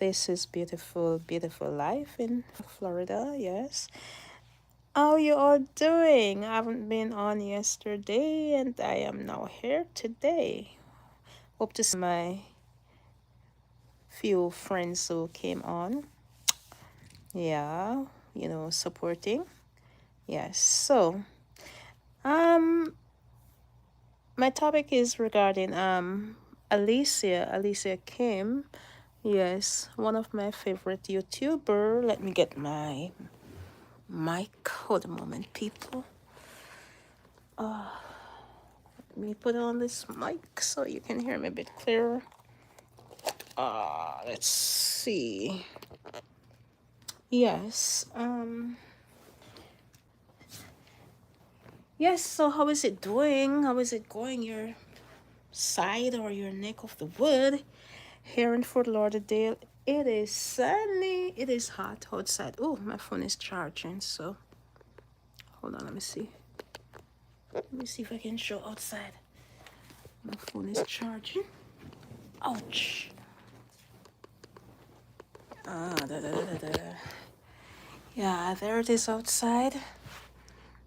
This is beautiful, beautiful life in Florida. Yes. How you all doing? I haven't been on yesterday, and I am now here today. Hope to see my few friends who came on. Yeah, supporting. Yes. So, um, my topic is regarding Alicia Kim. Yes, one of my favorite YouTuber. Let me get my mic. Hold a moment, people. Let me put on this mic so you can hear me a bit clearer. Let's see. Yes. Yes. So how is it doing? How is it going? Your side or your neck of the wood? Here in Fort Lauderdale, it is sunny. It is hot outside. Oh, my phone is charging. So hold on. Let me see. Let me see if I can show outside. My phone is charging. Ouch. Yeah, there it is outside.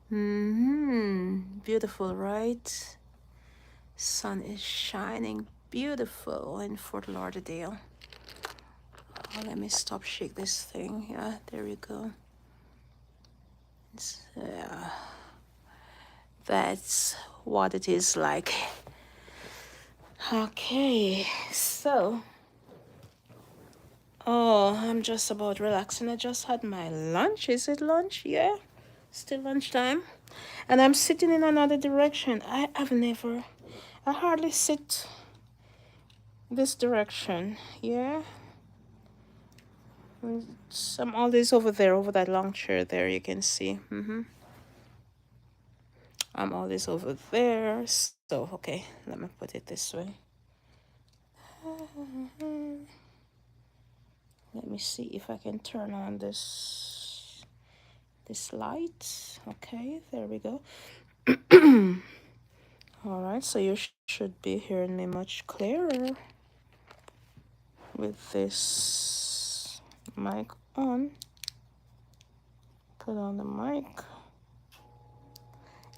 Beautiful, right? Sun is shining beautiful in Fort Lauderdale. Oh, let me stop shake this thing. Yeah, there we go. Yeah, that's what it is like. Okay, so I'm just about relaxing. I just had my lunch. Is it lunch? Yeah, still lunchtime. And I'm sitting in another direction. I hardly sit this direction. Yeah. I'm always over there, over that long chair there, you can see. I'm always over there. So, okay, let me put it this way. Let me see if I can turn on this light. Okay, there we go. All right, so you should be hearing me much clearer with this mic on. Put on the mic.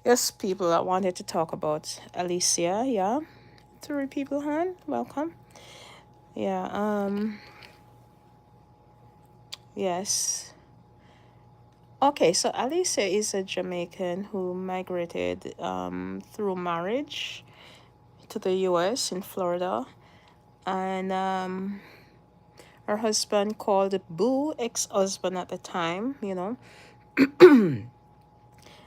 Yes, people, I wanted to talk about Alicia. Yeah, 3 people, Han, welcome. Yeah, yes. Okay, so Alicia is a Jamaican who migrated through marriage to the US in Florida. And her husband called Boo, ex-husband at the time,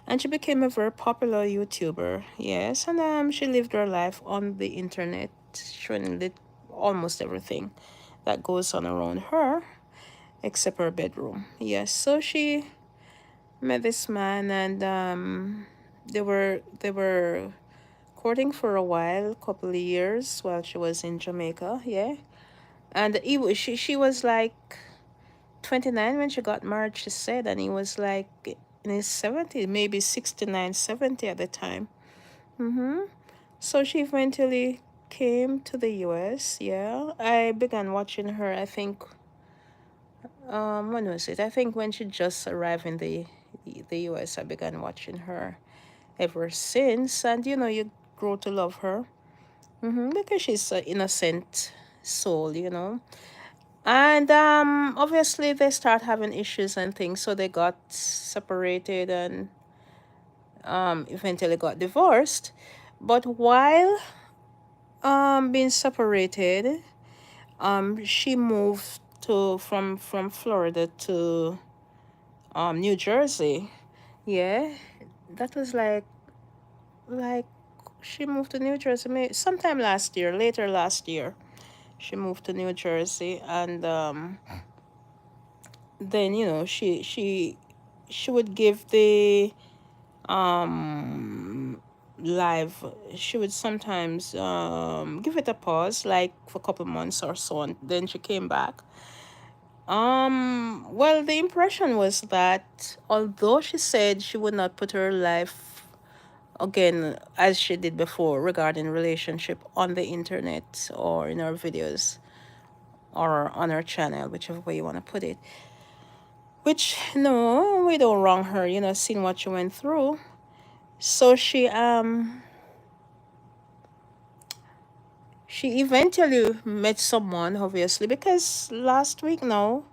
and she became a very popular YouTuber. Yes, and she lived her life on the internet, showing almost everything that goes on around her, except her bedroom. Yes, so she met this man, and they were courting for a while, couple of years while she was in Jamaica. Yeah, and she was like 29 when she got married, she said, and he was like in his 70s, maybe 69, 70 at the time. So she eventually came to the US. Yeah, I began watching her, I think, when was it? I think when she just arrived in the US, I began watching her ever since. And you grow to love her, because she's an innocent soul. And obviously they start having issues and things, so they got separated and eventually got divorced. But while being separated, she moved to from Florida to New Jersey. Yeah, that was like she moved to New Jersey sometime last year, later last year. She moved to New Jersey, and then she would give the live. She would sometimes give it a pause, like for a couple months or so, and then she came back. Well, the impression was that although she said she would not put her life again as she did before regarding relationship on the internet or in her videos, or on her channel, whichever way you want to put it. Which, no, we don't wrong her, seeing what she went through. So she eventually met someone, obviously, because last week now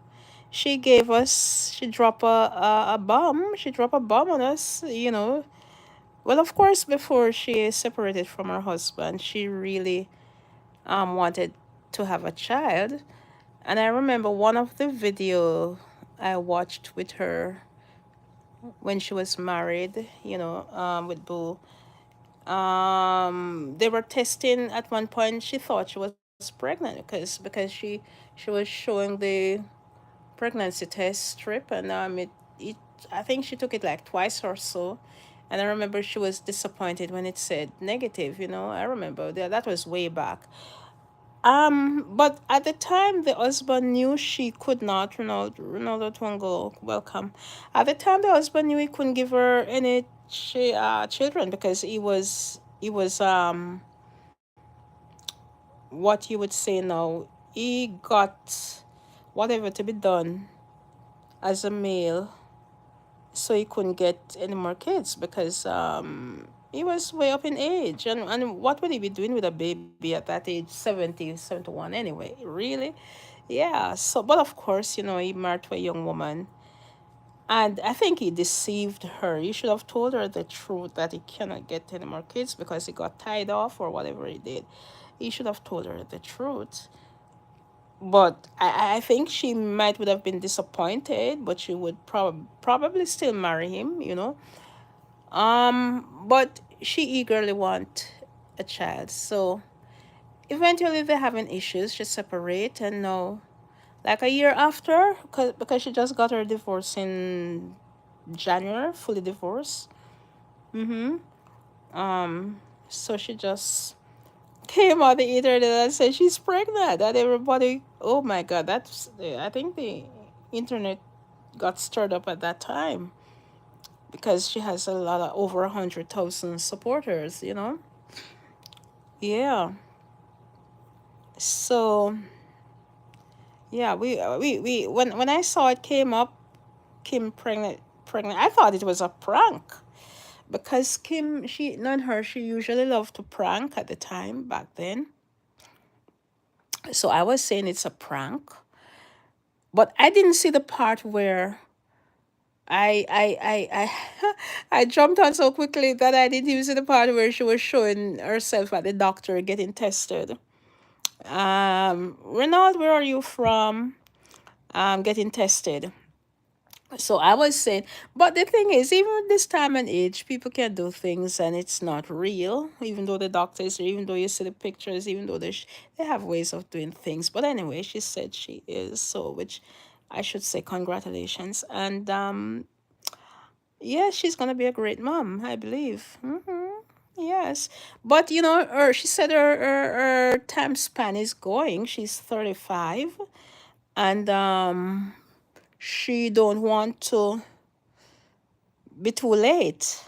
she dropped a bomb. She dropped a bomb on us. Well, of course, before she separated from her husband, she really wanted to have a child. And I remember one of the video I watched with her when she was married, with Boo. They were testing at one point. She thought she was pregnant because she was showing the pregnancy test strip, and it I think she took it like twice or so. And I remember she was disappointed when it said negative. I remember that was way back. But at the time, the husband knew she could not. Ronaldo Twingo, welcome. At the time, the husband knew he couldn't give her any children because he was what you would say now. He got whatever to be done as a male, so he couldn't get any more kids because he was way up in age, and what would he be doing with a baby at that age, 70, 71 anyway, really? Yeah. So but of course, he married to a young woman, and I think he deceived her. He should have told her the truth that he cannot get any more kids because he got tied off or whatever he did. He should have told her the truth. But I think she might would have been disappointed, but she would probably still marry him. But she eagerly want a child. So eventually they're having issues. She separate, and now, like a year after, because she just got her divorce in January, fully divorced. Mm-hmm. So she just came on the internet and said she's pregnant, and everybody, oh my God, I think the internet got stirred up at that time because she has a lot of over 100,000 supporters. Yeah. So yeah, we when I saw it came up, Kim pregnant, I thought it was a prank because Kim, she not her, she usually loved to prank at the time back then. So I was saying it's a prank, but I didn't see the part where I I jumped on so quickly that I didn't even see the part where she was showing herself at the doctor getting tested. Renaud, where are you from? Getting tested. So I was saying, but the thing is, even with this time and age, people can do things and it's not real. Even though the doctors, even though you see the pictures, even though they have ways of doing things. But anyway, she said she is, so which I should say congratulations. And yeah, she's gonna be a great mom, I believe. Yes, but she said her time span is going. She's 35, and she don't want to be too late.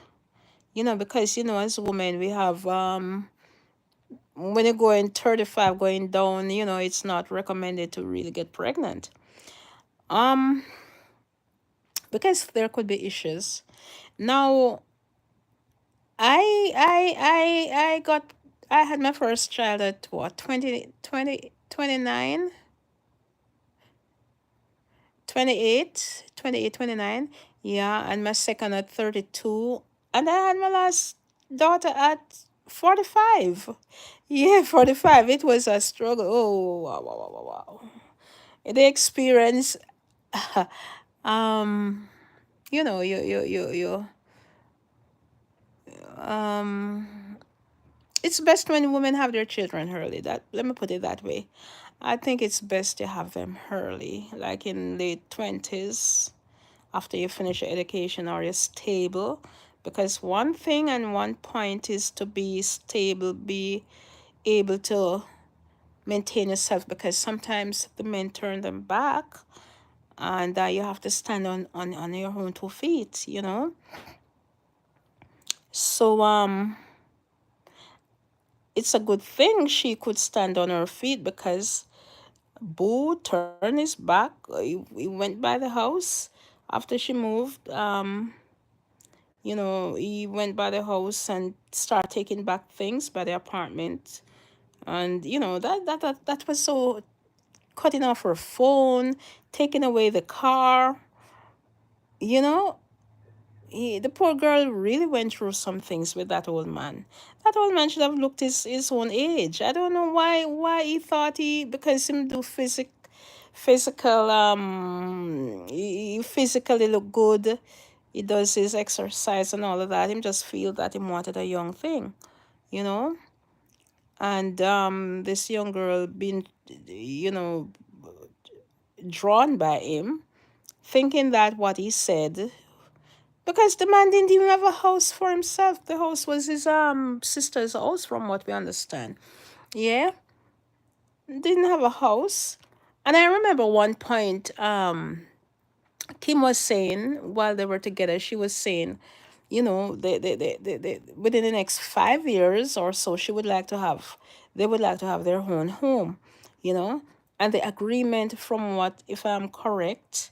Because as women we have when you're going 35 going down, it's not recommended to really get pregnant. Um, because there could be issues. Now, I had my first child at what, 28, 29. Yeah, and my second at 32. And I had my last daughter at 45. Yeah, 45. It was a struggle. Oh, wow, wow, wow, wow, wow. The experience, um, um, it's best when women have their children early. That, let me put it that way. I think it's best to have them early, like in late 20s, after you finish your education or you're stable. Because one thing and one point is to be stable, be able to maintain yourself, because sometimes the men turn them back, and you have to stand on your own 2 feet. So it's a good thing she could stand on her feet because Boo turned his back. He went by the house after she moved. He went by the house and started taking back things by the apartment. And that was so, cutting off her phone, taking away the car. You know, the poor girl really went through some things with that old man. That old man should have looked his own age. I don't know why he thought because him do physical he physically look good. He does his exercise and all of that. Him just feel that he wanted a young thing, you know. And this young girl being, you know, drawn by him, thinking that what he said, because the man didn't even have a house for himself. The house was his sister's house, from what we understand. Yeah, didn't have a house. And I remember one point, Kim was saying while they were together, she was saying, within the next 5 years or so, they would like to have their own home, you know. And the agreement, from what, if I'm correct,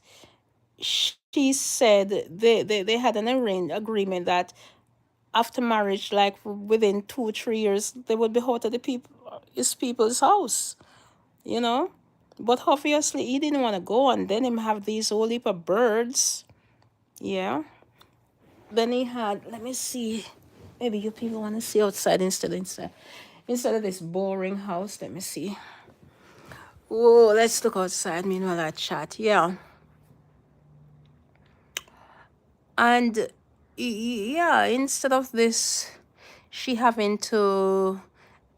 she said they had an arranged agreement that after marriage, like within 2 3 years, they would be out of his people's house, you know. But obviously he didn't want to go, and then him have these whole heap of birds. Yeah. Then he had, let me see. Maybe you people want to see outside instead of this boring house. Let me see. Oh, let's look outside. Meanwhile, I chat. Yeah, and yeah, instead of this, she having to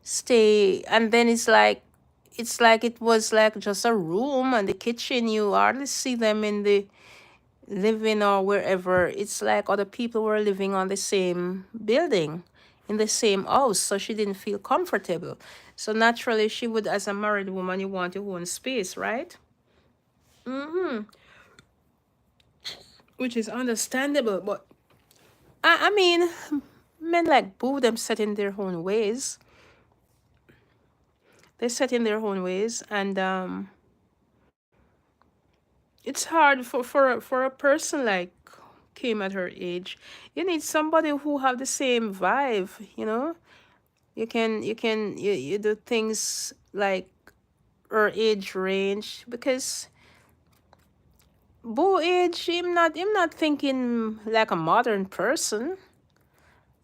stay, and then it's like it was like just a room and the kitchen. You hardly see them in the living or wherever. It's like other people were living on the same building, in the same house, so she didn't feel comfortable. So naturally, she would, as a married woman, you want your own space, right? Which is understandable. But I mean, men like Boo, them set in their own ways. They set in their own ways, and it's hard for a person like Kim at her age. You need somebody who have the same vibe, you know. You do things like her age range, because Boo age, him not thinking like a modern person.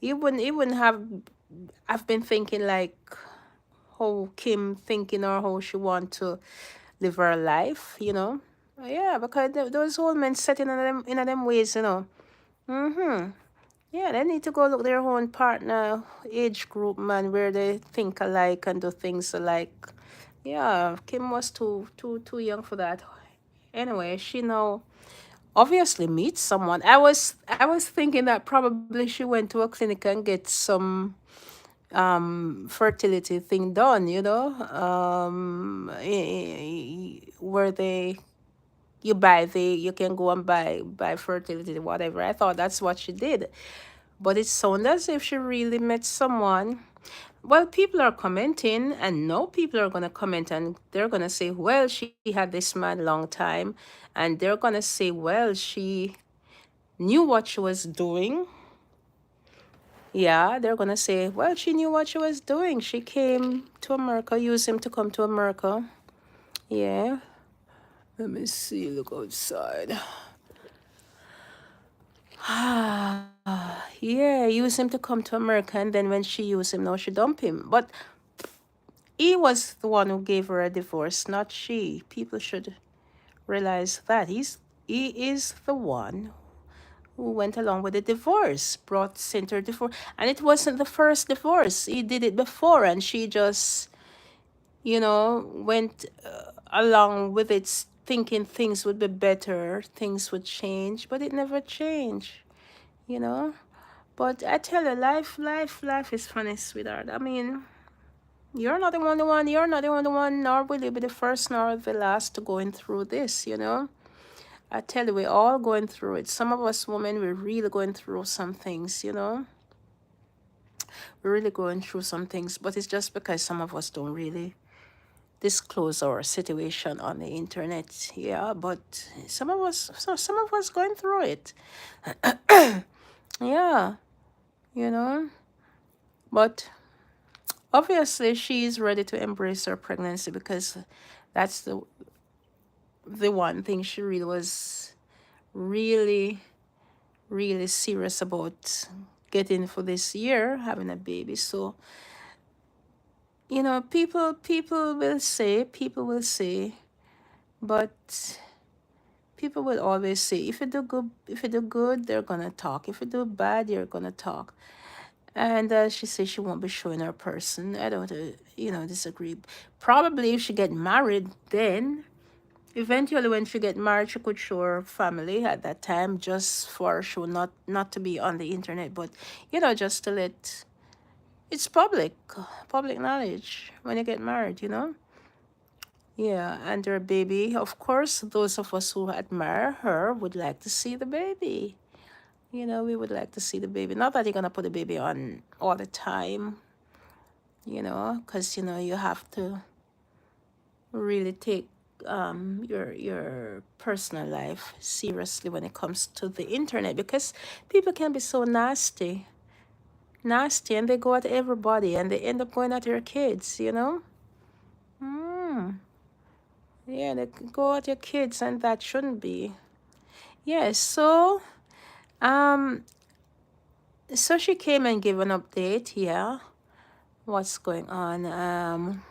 He wouldn't have been thinking like how Kim thinking, or how she want to live her life, you know. Yeah, because those old men set in them ways, you know. Mm-hmm. Yeah, they need to go look their own partner age group, man, where they think alike and do things alike. Yeah, Kim was too young for that. Anyway, she now obviously meets someone. I was thinking that probably she went to a clinic and get some fertility thing done, where you can go and buy fertility, whatever. I thought that's what she did. But it sounded as if she really met someone. Well, people are commenting, and no, people are gonna comment, and they're gonna say, well, she had this man long time, and they're gonna say, well, she knew what she was doing. Yeah, they're gonna say, well, she knew what she was doing. She came to America, used him to come to America. Yeah. Let me see, look outside. Yeah, use him to come to America, and then when she used him, now she dump him. But he was the one who gave her a divorce, not she. People should realize that he is the one who went along with the divorce, brought center divorce, and it wasn't the first divorce. He did it before, and she just, went along with it, thinking things would be better, things would change, but it never changed, you know. But I tell you, life is funny, sweetheart. I mean, you're not the only one. You're not the only one, nor will you be the first nor the last to going through this, you know. I tell you, we're all going through it. Some of us women, we're really going through some things, you know. We're really going through some things, but it's just because some of us don't really disclose our situation on the internet. Yeah, but some of us going through it. Yeah, you know. But obviously, she's ready to embrace her pregnancy because that's the one thing she really was really really serious about getting for this year, having a baby. So people will say, but people will always say, if you do good, they're gonna talk. If you do bad, you're gonna talk. And she says she won't be showing her person. I don't, disagree. Probably if she get married, then eventually when she get married, she could show her family at that time, just for show, not to be on the internet, but just to let it's public knowledge when you get married. Yeah, and her baby, of course, those of us who admire her would like to see the baby. We would like to see the baby. Not that you're gonna put the baby on all the time, because you have to really take your personal life seriously when it comes to the internet, because people can be so nasty, and they go at everybody, and they end up going at your kids. Mm. Yeah, they go at your kids, and that shouldn't be. Yeah, um, so she came and gave an update. Yeah, what's going on?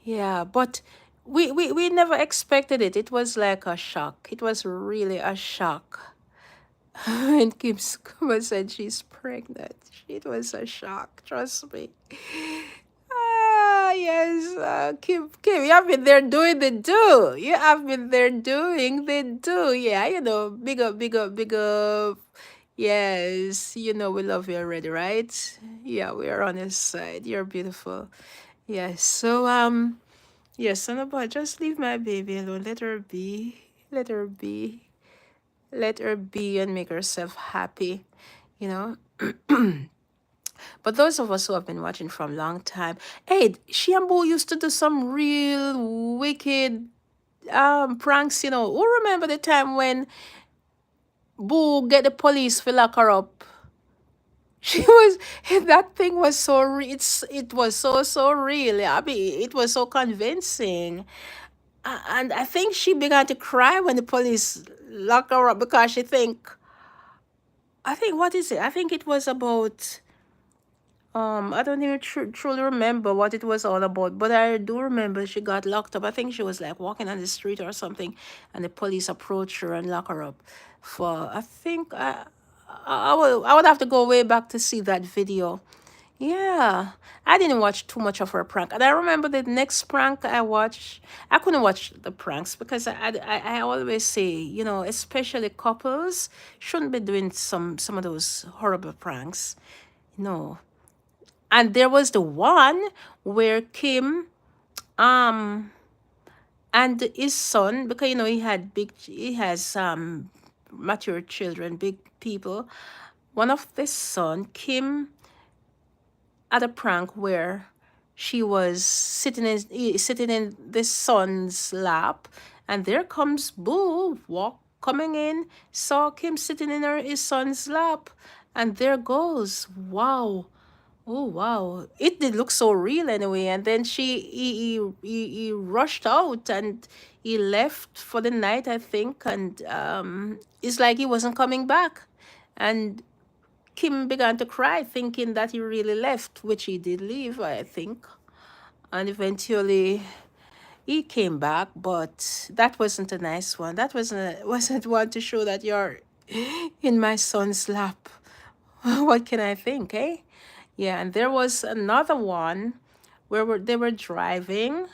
Yeah, but we never expected it. It was like a shock. It was really a shock. And Kim Skuma said she's pregnant. It was a shock, trust me. Ah, yes, Kim, you have been there doing the do. You have been there doing the do. Yeah, big up, big up, big up. Yes, we love you already, right? Yeah, we are on his side. You're beautiful. Yes, so, yes, son of boy, just leave my baby alone. Let her be. Let her be. Let her be and make herself happy, you know. But those of us who have been watching from a long time, hey, she and Boo used to do some real wicked pranks. Who remember the time when Boo get the police to lock her up? She was that thing was so it was so real. I mean, it was so convincing. And I think she began to cry when the police locked her up, because I think, what is it? I think it was about I don't even truly remember what it was all about, but I do remember she got locked up. I think she was like walking on the street or something, and the police approached her and locked her up. For I think I would have to go way back to see that video. Yeah, I didn't watch too much of her prank, and I remember the next prank I watched. I couldn't watch the pranks because I always say, especially couples shouldn't be doing some of those horrible pranks. No. And there was the one where Kim um and his son, because he has mature children, big people. One of the son, Kim, had a prank where she was sitting in the son's lap, and there comes Boo coming in, saw Kim sitting in his son's lap, and there goes, wow. Oh wow! It did look so real anyway. And then he rushed out, and he left for the night, I think. And it's like he wasn't coming back. And Kim began to cry, thinking that he really left, which he did leave, I think. And eventually he came back, but that wasn't a nice one. That wasn't one to show that you're in my son's lap. What can I think, eh? Yeah, and there was another one where they were driving.